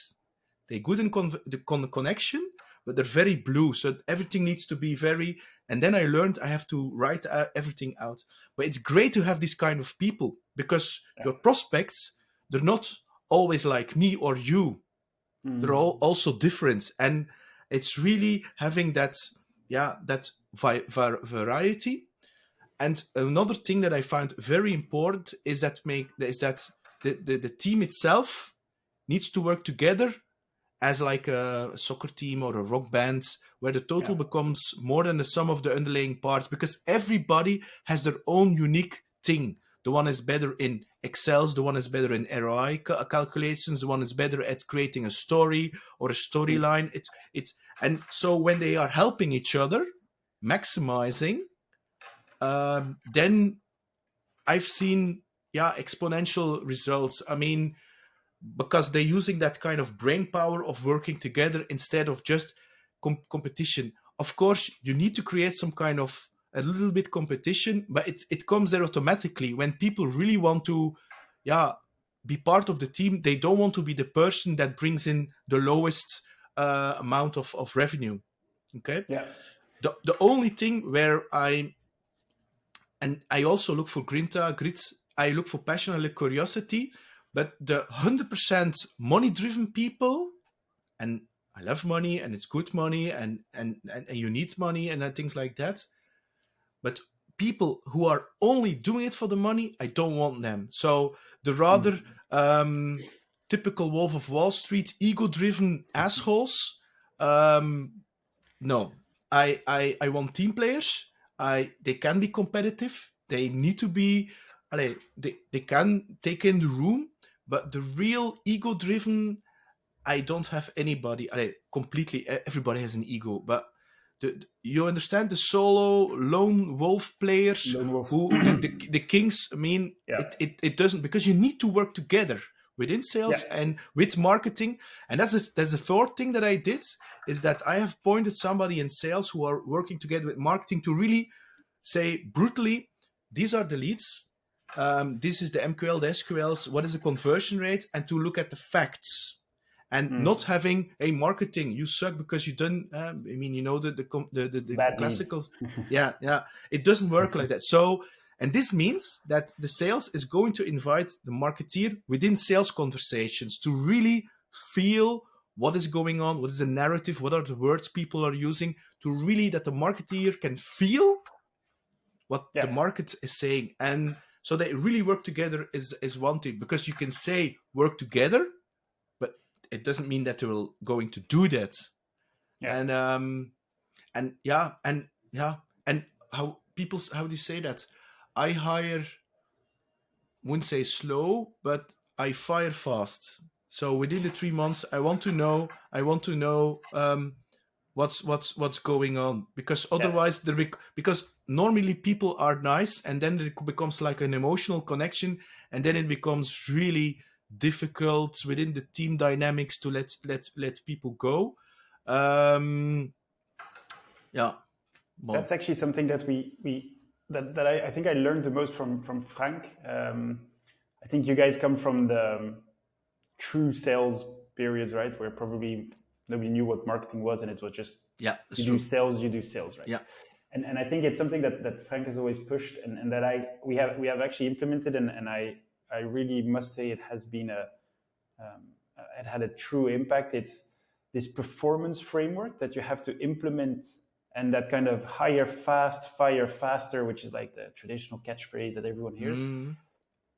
Speaker 1: They're good in the connection, but they're very blue. So everything needs to be very. And then I learned I have to write everything out. But it's great to have this kind of people, because your prospects, they're not always like me or you. They're all also different, and it's really having that variety. And another thing that I find very important is that the team itself needs to work together as like a soccer team or a rock band, where the total becomes more than the sum of the underlying parts, because everybody has their own unique thing. The one is better in Excels, the one is better in ROI calculations, the one is better at creating a story or a storyline. And so when they are helping each other, maximizing, then I've seen exponential results. I mean, because they're using that kind of brain power of working together instead of just competition. Of course, you need to create some kind of a little bit competition, but it comes there automatically when people really want to, be part of the team. They don't want to be the person that brings in the lowest amount of revenue. Okay.
Speaker 3: Yeah.
Speaker 1: The only thing where I also look for grit. I look for passion, I look curiosity. But the 100% money-driven people, and I love money, and it's good money, and you need money, and things like that. But people who are only doing it for the money, I don't want them. So the rather typical Wolf of Wall Street, ego-driven assholes. No, I want team players. They can be competitive. They need to be. They can take in the room. But the real ego-driven, I don't have anybody. Completely, everybody has an ego. But you understand the solo lone wolf players, who the kings. I mean, it doesn't, because you need to work together within sales and with marketing. And that's the third thing that I did, is that I have appointed somebody in sales who are working together with marketing to really say brutally, these are the leads. This is the MQL, the SQLs, what is the conversion rate, and to look at the facts, and not having a marketing, you suck because you done. I mean, you know, the classicals. It doesn't work like that. So, and this means that the sales is going to invite the marketeer within sales conversations to really feel what is going on, what is the narrative, what are the words people are using, to really that the marketeer can feel what the market is saying. And so they really work together is one thing, because you can say work together, but it doesn't mean that they will going to do that.
Speaker 3: Yeah.
Speaker 1: And how do you say that? I hire, wouldn't say slow, but I fire fast. So within the 3 months, I want to know what's going on, because otherwise because normally people are nice, and then it becomes like an emotional connection, and then it becomes really difficult within the team dynamics to let people go. Yeah. Well,
Speaker 3: That's actually something that I think I learned the most from Frank. I think you guys come from the true sales periods, right? Where probably nobody knew what marketing was, and it was just you do sales, right?
Speaker 1: Yeah.
Speaker 3: And I think it's something that Frank has always pushed, and that we have actually implemented, and I really must say it has been it had a true impact. It's this performance framework that you have to implement, and that kind of hire fast, fire faster, which is like the traditional catchphrase that everyone hears.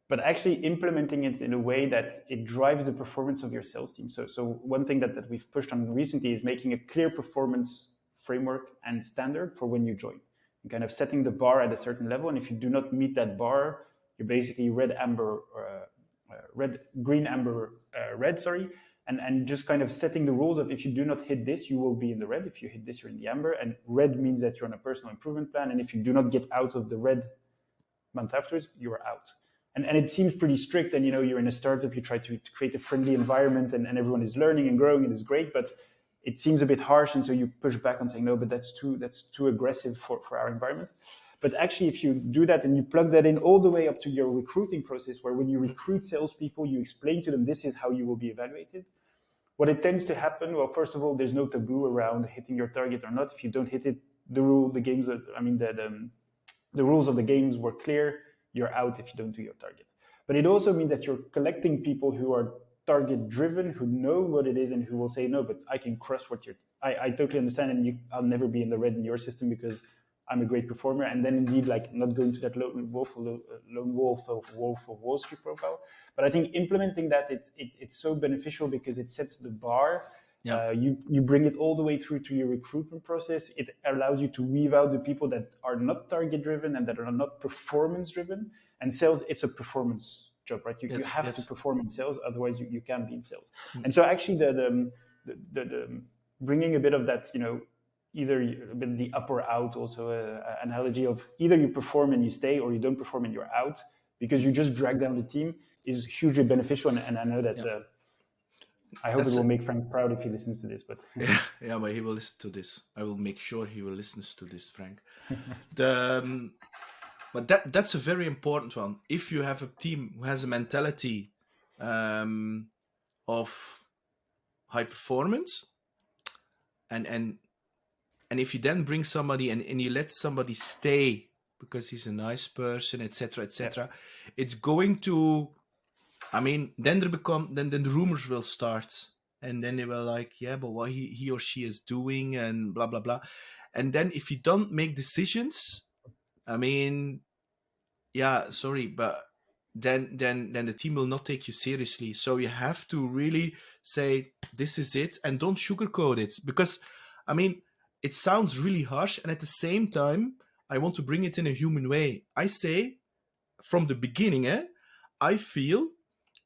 Speaker 3: But actually implementing it in a way that it drives the performance of your sales team. So one thing that we've pushed on recently is making a clear performance framework and standard for when you join, and kind of setting the bar at a certain level. And if you do not meet that bar, you're basically red, green, amber, red, sorry. And just kind of setting the rules of, if you do not hit this, you will be in the red. If you hit this, you're in the amber. And red means that you're on a personal improvement plan. And if you do not get out of the red month afterwards, you are out. And it seems pretty strict. And, you're in a startup, you try to create a friendly environment, and everyone is learning and growing, and it's great. But it seems a bit harsh. And so you push back on saying, no, but that's too aggressive for our environment. But actually, if you do that and you plug that in all the way up to your recruiting process, where when you recruit salespeople, you explain to them, this is how you will be evaluated. What it tends to happen, well, first of all, there's no taboo around hitting your target or not. If you don't hit it, the rules of the games were clear. You're out if you don't do your target. But it also means that you're collecting people who are target driven, who know what it is, and who will say, no, but I can crush what you're, I totally understand, and I'll never be in the red in your system because I'm a great performer. And then indeed, like, not going to that lone wolf of Wall Street profile. But I think implementing that, it's so beneficial because it sets the bar. Yeah. You bring it all the way through to your recruitment process. It allows you to weave out the people that are not target driven and that are not performance driven. And sales, it's a performance job, right? You have to perform in sales, otherwise you can't be in sales. Mm-hmm. And so actually the bringing a bit of that, either a bit the up or out, also an analogy of either you perform and you stay, or you don't perform and you're out, because you just drag down the team, is hugely beneficial. And I know that I hope it will make Frank proud if he listens to this. But
Speaker 1: yeah, but he will listen to this. I will make sure he will listen to this, Frank. But that's a very important one. If you have a team who has a mentality of high performance, and if you then bring somebody and you let somebody stay because he's a nice person, etc., it's going to, then then the rumors will start, and then they will like, yeah, but what he or she is doing, and blah blah blah. And then if you don't make decisions, sorry, but then the team will not take you seriously. So you have to really say, this is it, and don't sugarcoat it, because it sounds really harsh, and at the same time I want to bring it in a human way. I say from the beginning, I feel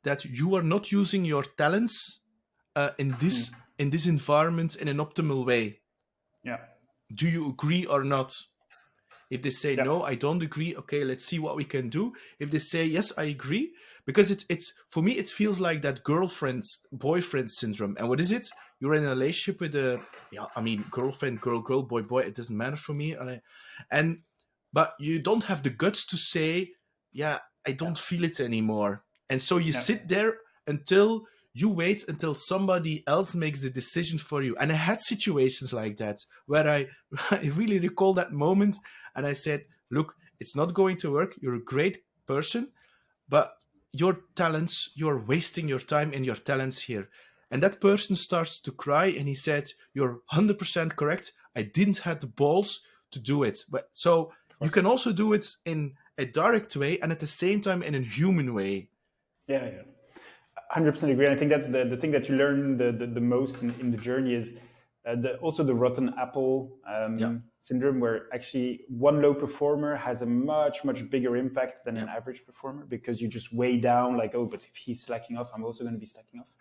Speaker 1: that you are not using your talents in this environment in an optimal way.
Speaker 3: Yeah.
Speaker 1: Do you agree or not? If they say, no, I don't agree, okay, let's see what we can do. If they say, yes, I agree, because it's for me, it feels like that boyfriend syndrome. And what is it? You're in a relationship with girlfriend, girl, boy, it doesn't matter for me. But you don't have the guts to say, yeah, I don't feel it anymore. And so you sit there until you wait until somebody else makes the decision for you. And I had situations like that where I really recall that moment, and I said, look, it's not going to work. You're a great person, but your talents, you're wasting your time and your talents here. And that person starts to cry, and he said, you're 100% correct. I didn't have the balls to do it. But so you can also do it in a direct way and at the same time in a human way.
Speaker 3: Yeah. 100% agree. And I think that's the thing that you learn the most in the journey is Also the rotten apple syndrome, where actually one low performer has a much bigger impact than an average performer, because you just weigh down like, oh, but if he's slacking off, I'm also going to be slacking off.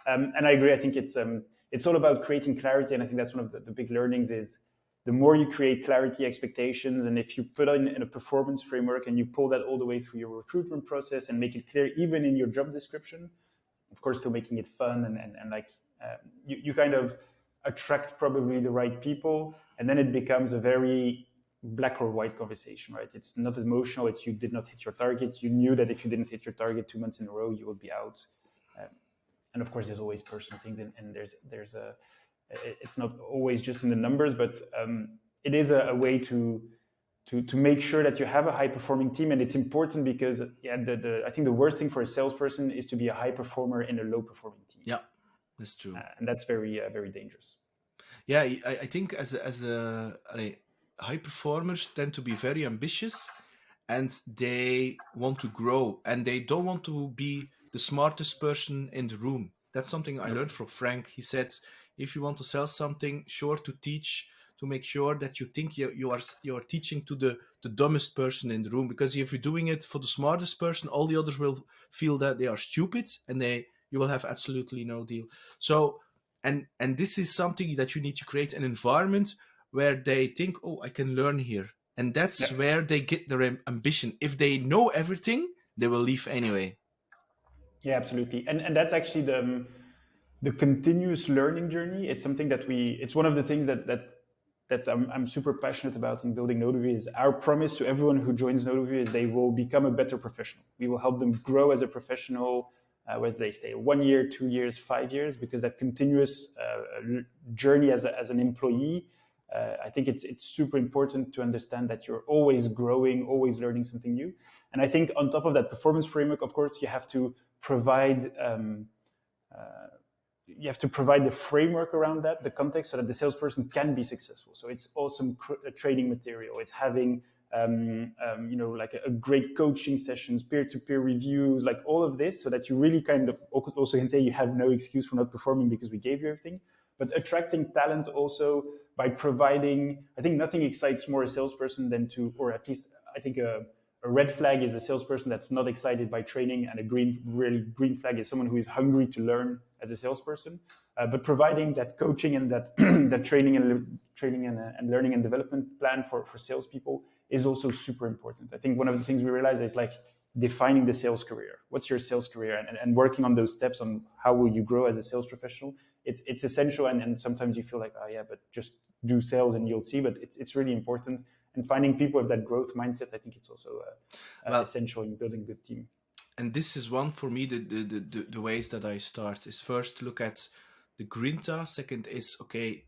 Speaker 3: And I agree. I think it's all about creating clarity, and I think that's one of the big learnings is the more you create clarity, expectations, and if you put in a performance framework and you pull that all the way through your recruitment process and make it clear even in your job description, of course still making it fun and like you kind of attract probably the right people, and then it becomes a very black or white conversation, right? It's not emotional. It's you did not hit your target. You knew that if you didn't hit your target 2 months in a row, you would be out. And of course, there's always personal things, and there's a it's not always just in the numbers, but it is a way to make sure that you have a high performing team. And it's important because I think the worst thing for a salesperson is to be a high performer in a low performing team.
Speaker 1: Yeah, that's true.
Speaker 3: And that's very very dangerous.
Speaker 1: Yeah, I think as high performers tend to be very ambitious, and they want to grow, and they don't want to be the smartest person in the room. That's something I learned from Frank. He said, if you want to sell something, sure to teach, to make sure that you think you are teaching to the dumbest person in the room. Because if you're doing it for the smartest person, all the others will feel that they are stupid, and you will have absolutely no deal. So, and this is something that you need to create an environment where they think, oh, I can learn here. And that's where they get their ambition. If they know everything, they will leave anyway.
Speaker 3: Yeah, absolutely. And that's actually the continuous learning journey. It's something that it's one of the things that I'm super passionate about in building Nodalview. Is our promise to everyone who joins Nodalview is they will become a better professional. We will help them grow as a professional, whether they stay 1 year, 2 years, 5 years, because that continuous journey as an employee, I think it's super important to understand that you're always growing, always learning something new. And I think on top of that performance framework, of course, you have to provide the framework around that, the context, so that the salesperson can be successful. So it's awesome training material. It's having like a great coaching sessions, peer-to-peer reviews, like all of this, so that you really kind of also can say you have no excuse for not performing because we gave you everything. But attracting talent also by providing, I think nothing excites more a salesperson than or at least I think a red flag is a salesperson that's not excited by training, and a green flag is someone who is hungry to learn as a salesperson. But providing that coaching and that that training and learning and development plan for salespeople is also super important. I think one of the things we realize is like defining the sales career. What's your sales career? And working on those steps on how will you grow as a sales professional. It's essential, and sometimes you feel like, oh yeah, but just do sales and you'll see. But it's really important. And finding people with that growth mindset, I think it's also essential in building a good team.
Speaker 1: And this is one for me, the ways that I start is first to look at the grinta. Second is, okay,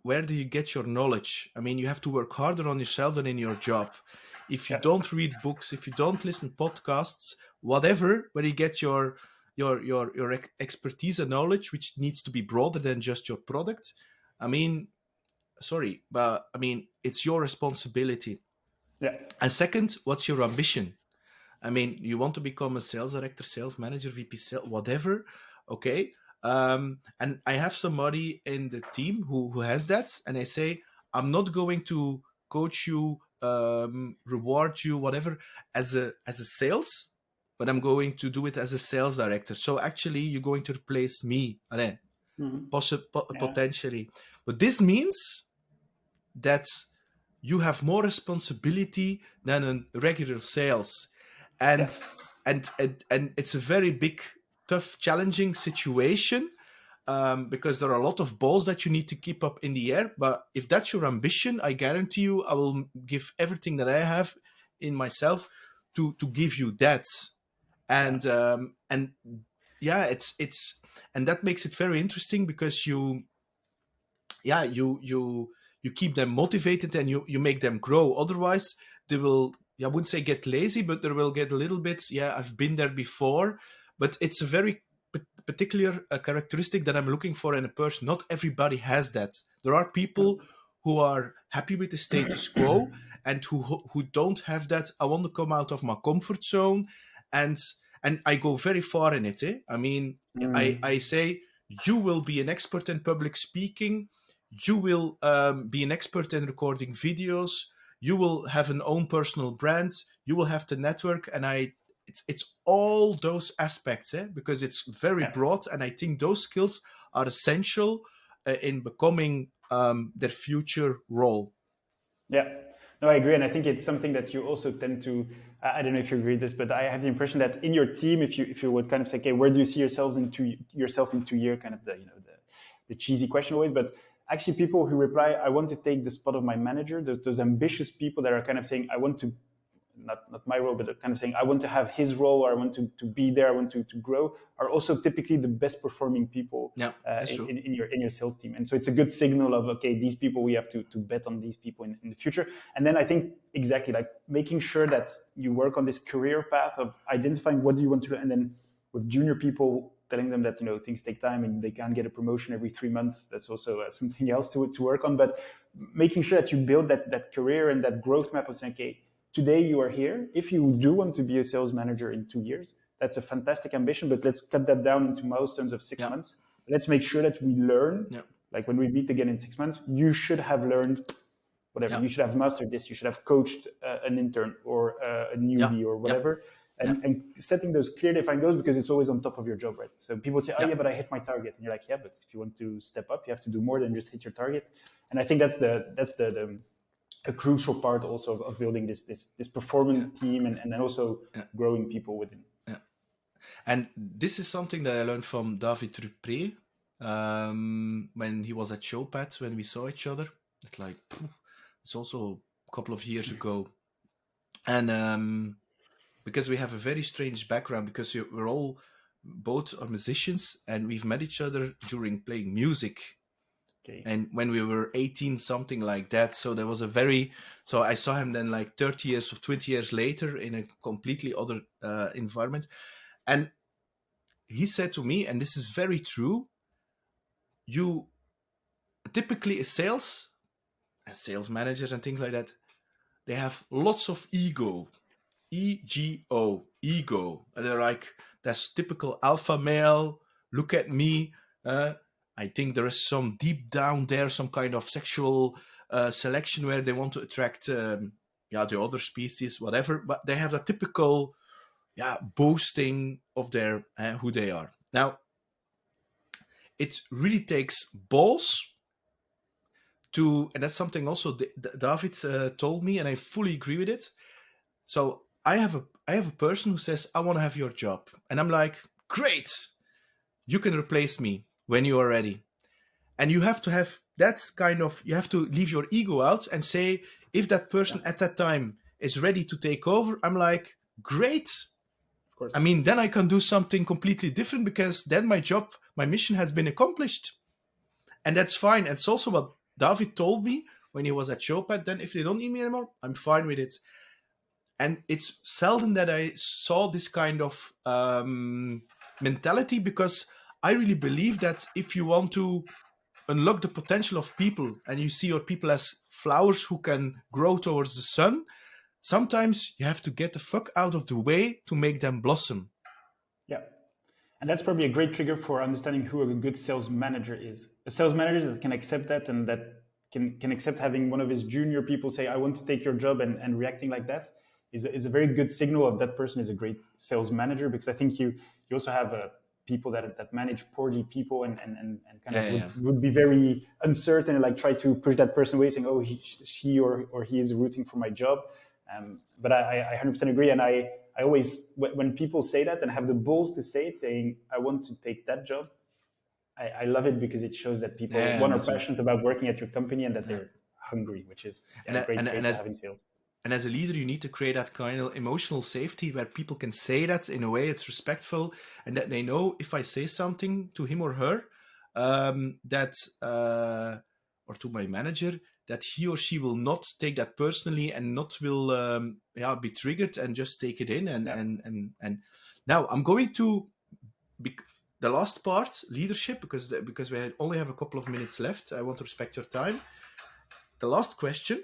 Speaker 1: where do you get your knowledge? I mean, you have to work harder on yourself than in your job. If you don't read books, if you don't listen podcasts, whatever, where you get your expertise and knowledge, which needs to be broader than just your product. I mean, sorry, but I mean, it's your responsibility.
Speaker 3: Yeah.
Speaker 1: And second, what's your ambition? I mean, you want to become a sales director, sales manager, VP sales, whatever. Okay. And I have somebody in the team who has that. And I say, I'm not going to coach you, reward you, whatever, as a sales, but I'm going to do it as a sales director. So actually, you're going to replace me, Alain, potentially. But this means that you have more responsibility than a regular sales. And it's a very big, tough, challenging situation, because there are a lot of balls that you need to keep up in the air. But if that's your ambition, I guarantee you, I will give everything that I have in myself to give you that. And it's and that makes it very interesting, because you keep them motivated and you make them grow. Otherwise, they will, I wouldn't say get lazy, but they will get a little bit, I've been there before. But it's a very particular characteristic that I'm looking for in a person. Not everybody has that. There are people who are happy with the status quo and who don't have that. I want to come out of my comfort zone, and I go very far in it. I mean, I say, you will be an expert in public speaking. You will be an expert in recording videos. You will have an own personal brand. You will have the network. And it's all those aspects, because it's very broad. And I think those skills are essential in becoming their future role.
Speaker 3: Yeah, no, I agree. And I think it's something that you also tend to, I don't know if you agree with this, but I have the impression that in your team, if you would kind of say, okay, where do you see yourself in 2 years, kind of the cheesy question always, but actually people who reply, I want to take the spot of my manager, those ambitious people that are kind of saying, I want to, not my role, but kind of saying, I want to have his role, or I want to be there, I want to grow, are also typically the best performing people in your sales team. And so it's a good signal of, okay, these people, we have to bet on these people in the future. And then I think exactly like making sure that you work on this career path of identifying what do you want to do, and then with junior people, telling them that, things take time and they can't get a promotion every 3 months. That's also something else to work on. But making sure that you build that career and that growth map of saying, okay, today you are here. If you do want to be a sales manager in 2 years, that's a fantastic ambition, but let's cut that down into milestones of 6 months. Let's make sure that we learn. Like when we meet again in 6 months, you should have learned whatever. You should have mastered this. You should have coached an intern or a newbie or whatever. And setting those clear defined goals, because it's always on top of your job, right? So people say, but I hit my target. And you're like, but if you want to step up, you have to do more than just hit your target. And I think that's a crucial part also of building this performance team and then also growing people within.
Speaker 1: Yeah. And this is something that I learned from David Dupré when he was at Showpad, when we saw each other. It's also a couple of years ago. And because we have a very strange background, because we're all both are musicians, and we've met each other during playing music. Okay. And when we were 18, something like that. So there was so I saw him then like 30 years or 20 years later in a completely other environment. And he said to me, and this is very true, you typically sales managers and things like that, they have lots of ego. E-G-O, ego. And they're like, that's typical alpha male. Look at me. I think there is some deep down there, some kind of sexual selection where they want to attract the other species, whatever. But they have that typical boasting of their who they are. Now, it really takes balls to, and that's something also David told me, and I fully agree with it. So I have a person who says, I want to have your job. And I'm like, great, you can replace me when you are ready. And you have to have you have to leave your ego out and say, if that person at that time is ready to take over, I'm like, great.
Speaker 3: Of course.
Speaker 1: I mean, then I can do something completely different, because then my mission has been accomplished. And that's fine. And it's also what David told me when he was at Showpad. Then if they don't need me anymore, I'm fine with it. And it's seldom that I saw this kind of mentality, because I really believe that if you want to unlock the potential of people, and you see your people as flowers who can grow towards the sun, sometimes you have to get the fuck out of the way to make them blossom.
Speaker 3: Yeah. And that's probably a great trigger for understanding who a good sales manager is. A sales manager that can accept that, and that can accept having one of his junior people say, I want to take your job, and reacting like that is a very good signal of that person is a great sales manager. Because I think you also have people that manage poorly people and kind of would be very uncertain and like try to push that person away, saying, oh, she or he is rooting for my job. But I 100% agree. And I always, when people say that and have the balls to say it, saying, I want to take that job, I love it, because it shows that people, are passionate about working at your company, and that they're hungry, which is a great trait to have in sales.
Speaker 1: And as a leader, you need to create that kind of emotional safety where people can say that in a way it's respectful, and that they know if I say something to him or her, or to my manager, that he or she will not take that personally and not will be triggered and just take it in. And now I'm going to the last part, leadership, because we only have a couple of minutes left. I want to respect your time. The last question.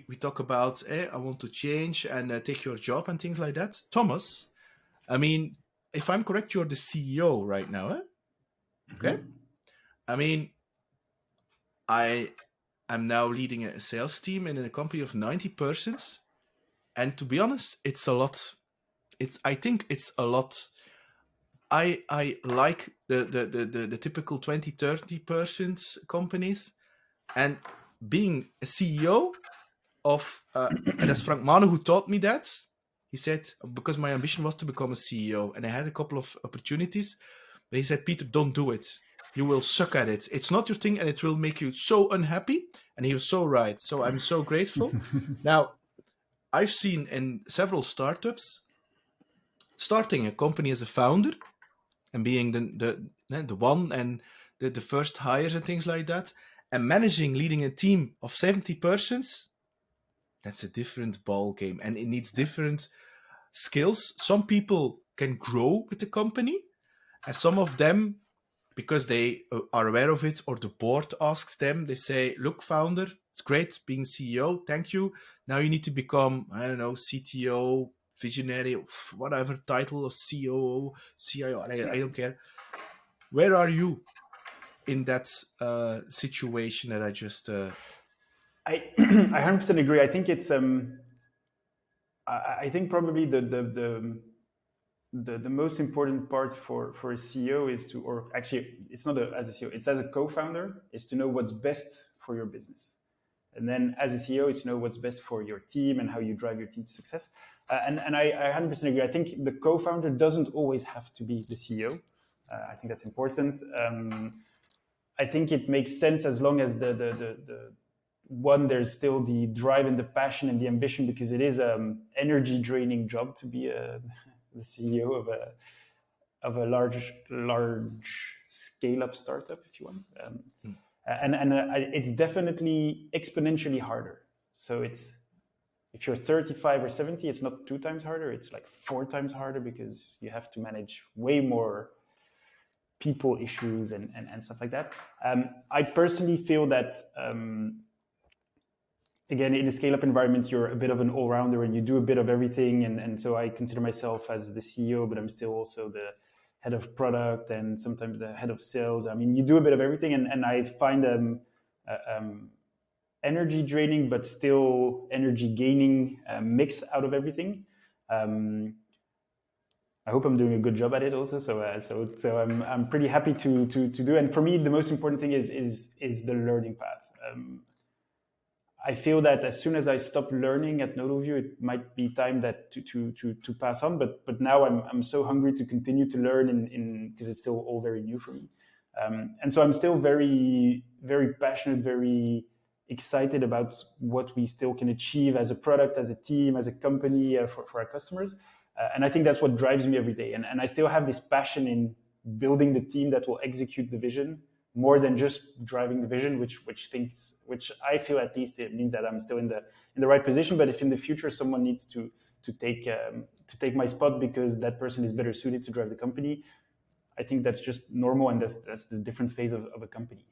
Speaker 1: We talk about, I want to change and take your job and things like that. Thomas, I mean, if I'm correct, you're the CEO right now, eh? Okay. I mean, I am now leading a sales team in a company of 90 persons. And to be honest, it's a lot. I think it's a lot. I like the typical 20, 30 persons companies. And being a CEO of, and that's Frank Manu who taught me that. He said, because my ambition was to become a CEO, and I had a couple of opportunities, but he said, Peter, don't do it. You will suck at it. It's not your thing, and it will make you so unhappy. And he was so right. So I'm so grateful. Now, I've seen in several startups, starting a company as a founder and being the one and the first hires and things like that, and leading a team of 70 persons, that's a different ball game, and it needs different skills. Some people can grow with the company, and some of them, because they are aware of it, or the board asks them, they say, look, founder, it's great being CEO, thank you. Now you need to become, I don't know, CTO, visionary, whatever title of COO, CIO, I don't care. Where are you in that situation that I just...
Speaker 3: I 100% agree. I think it's I think probably the most important part for a CEO is to, or actually it's not as a CEO, it's as a co-founder, is to know what's best for your business. And then as a CEO, it's to know what's best for your team and how you drive your team to success. And I 100% agree. I think the co-founder doesn't always have to be the CEO. I think that's important. I think it makes sense as long as there's still the drive and the passion and the ambition, because it is an energy draining job to be the CEO of a large scale up startup, if you want. And it's definitely exponentially harder. So if you're 35 or 70, it's not 2 times harder. It's like 4 times harder, because you have to manage way more people issues and stuff like that. I personally feel that, again, in a scale-up environment, you're a bit of an all-rounder and you do a bit of everything. And so I consider myself as the CEO, but I'm still also the head of product and sometimes the head of sales. I mean, you do a bit of everything, and I find energy draining, but still energy gaining mix out of everything. I hope I'm doing a good job at it also. So I'm pretty happy to do. And for me, the most important thing is the learning path. I feel that as soon as I stop learning at Nodalview, it might be time that to pass on. But now I'm so hungry to continue to learn because it's still all very new for me. And so I'm still very, very passionate, very excited about what we still can achieve as a product, as a team, as a company for our customers. And I think that's what drives me every day. And I still have this passion in building the team that will execute the vision, more than just driving the vision, which I feel at least it means that I'm still in the right position. But if in the future someone needs to take my spot because that person is better suited to drive the company, I think that's just normal, and that's the different phase of a company.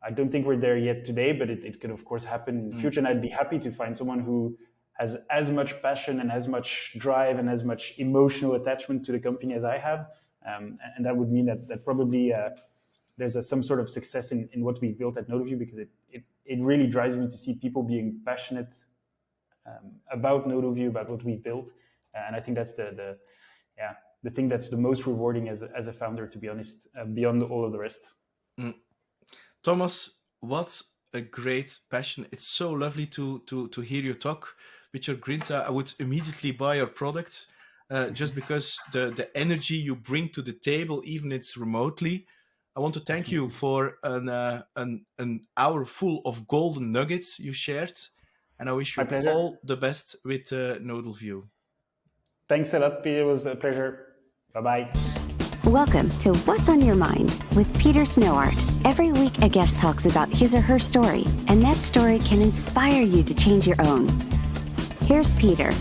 Speaker 3: I don't think we're there yet today, but it could of course happen in the future, and I'd be happy to find someone who has as much passion and as much drive and as much emotional attachment to the company as I have, and that would mean that probably there's some sort of success in what we've built at Nodalview, because it really drives me to see people being passionate about Nodalview, about what we've built, and I think that's the thing that's the most rewarding as a founder, to be honest, beyond all of the rest.
Speaker 1: Thomas, what a great passion! It's so lovely to hear you talk with your grinta. I would immediately buy your product just because the energy you bring to the table, even if it's remotely. I want to thank you for an hour full of golden nuggets you shared, and I wish you all the best with Nodalview.
Speaker 3: Thanks a lot, Peter. It was a pleasure. Bye-bye.
Speaker 2: Welcome to What's on Your Mind with Peter Snowart. Every week, a guest talks about his or her story, and that story can inspire you to change your own. Here's Peter.